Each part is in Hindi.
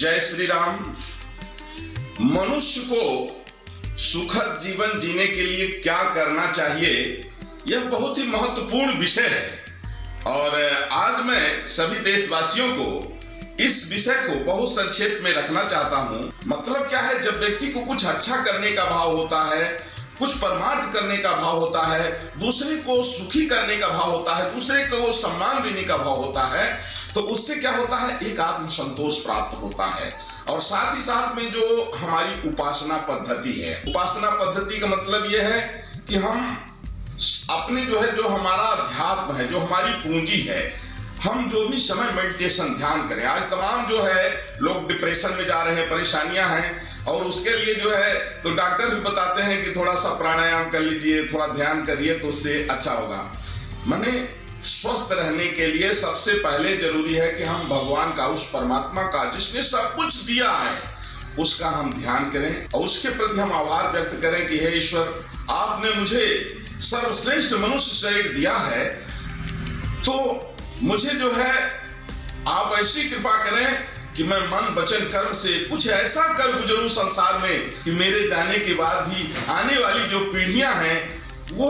जय श्री राम। मनुष्य को सुखद जीवन जीने के लिए क्या करना चाहिए, यह बहुत ही महत्वपूर्ण विषय है और आज मैं सभी देशवासियों को इस विषय को बहुत संक्षेप में रखना चाहता हूं। मतलब क्या है, जब व्यक्ति को कुछ अच्छा करने का भाव होता है, कुछ परमार्थ करने का भाव होता है, दूसरे को सुखी करने का भाव होता है, दूसरे को सम्मान देने का भाव होता है, तो उससे क्या होता है, एक आत्म संतोष प्राप्त होता है। और साथ ही साथ में जो हमारी उपासना पद्धति है, उपासना पद्धति का मतलब यह है कि हम अपने जो हमारा अध्यात्म है, जो हमारी पूंजी है, हम जो भी समय मेडिटेशन ध्यान करें। आज तमाम लोग डिप्रेशन में जा रहे हैं, परेशानियां हैं, और उसके लिए तो डॉक्टर भी बताते हैं कि थोड़ा सा प्राणायाम कर लीजिए, थोड़ा ध्यान करिए तो उससे अच्छा होगा। माने स्वस्थ रहने के लिए सबसे पहले जरूरी है कि हम भगवान का, उस परमात्मा का जिसने सब कुछ दिया है, उसका हम ध्यान करें और उसके प्रति हम आभार व्यक्त करें कि हे ईश्वर, आपने मुझे सर्वश्रेष्ठ मनुष्य शरीर दिया है, तो मुझे आप ऐसी कृपा करें कि मैं मन वचन कर्म से कुछ ऐसा कर गुजरूं संसार में कि मेरे जाने के बाद भी आने वाली जो पीढ़ियां हैं वो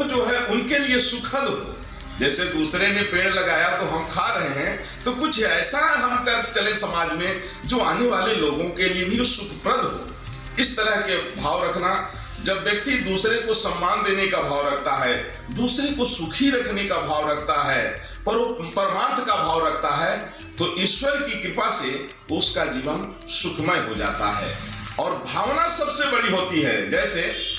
उनके लिए सुखद हो। जैसे दूसरे ने पेड़ लगाया तो हम खा रहे हैं, तो कुछ ऐसा हम कर चले समाज में जो आने वाले लोगों के लिए भी सुखप्रद हो। इस तरह के भाव रखना। जब व्यक्ति दूसरे को सम्मान देने का भाव रखता है, दूसरे को सुखी रखने का भाव रखता है, परमार्थ का भाव रखता है, तो ईश्वर की कृपा से उसका जीवन सुखमय हो जाता है। और भावना सबसे बड़ी होती है। जैसे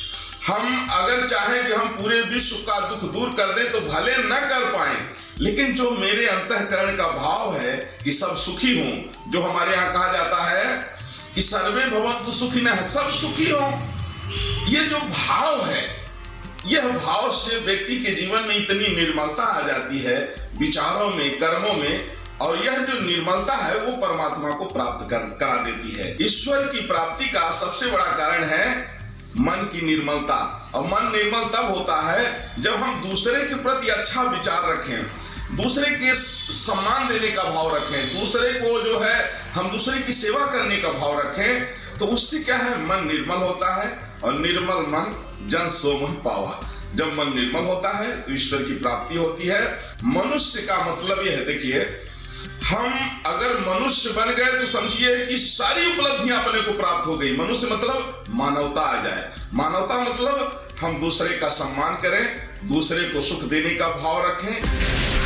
हम अगर चाहें कि हम पूरे विश्व का दुख दूर कर दें तो भले न कर पाएं, लेकिन जो मेरे अंतःकरण का भाव है कि सब सुखी हों, जो हमारे यहाँ कहा जाता है कि सर्वे भवन्तु सुखिनः, सब सुखी हों, ये जो भाव है, यह भाव से व्यक्ति के जीवन में इतनी निर्मलता आ जाती है, विचारों में, कर्मों में, और यह जो निर्मलता है वो परमात्मा को प्राप्त करा देती है। ईश्वर की प्राप्ति का सबसे बड़ा कारण है मन की निर्मलता। और मन निर्मल तब होता है जब हम दूसरे के प्रति अच्छा विचार रखें, दूसरे के सम्मान देने का भाव रखें, दूसरे को हम दूसरे की सेवा करने का भाव रखें, तो उससे क्या है, मन निर्मल होता है। और निर्मल मन जन सो मन पावा। जब मन निर्मल होता है तो ईश्वर की प्राप्ति होती है। मनुष्य का मतलब यह है, देखिए, हम अगर मनुष्य बन गए तो समझिए कि सारी उपलब्धियां अपने को प्राप्त हो गई। मनुष्य मतलब मानवता आ जाए। मानवता मतलब हम दूसरे का सम्मान करें, दूसरे को सुख देने का भाव रखें।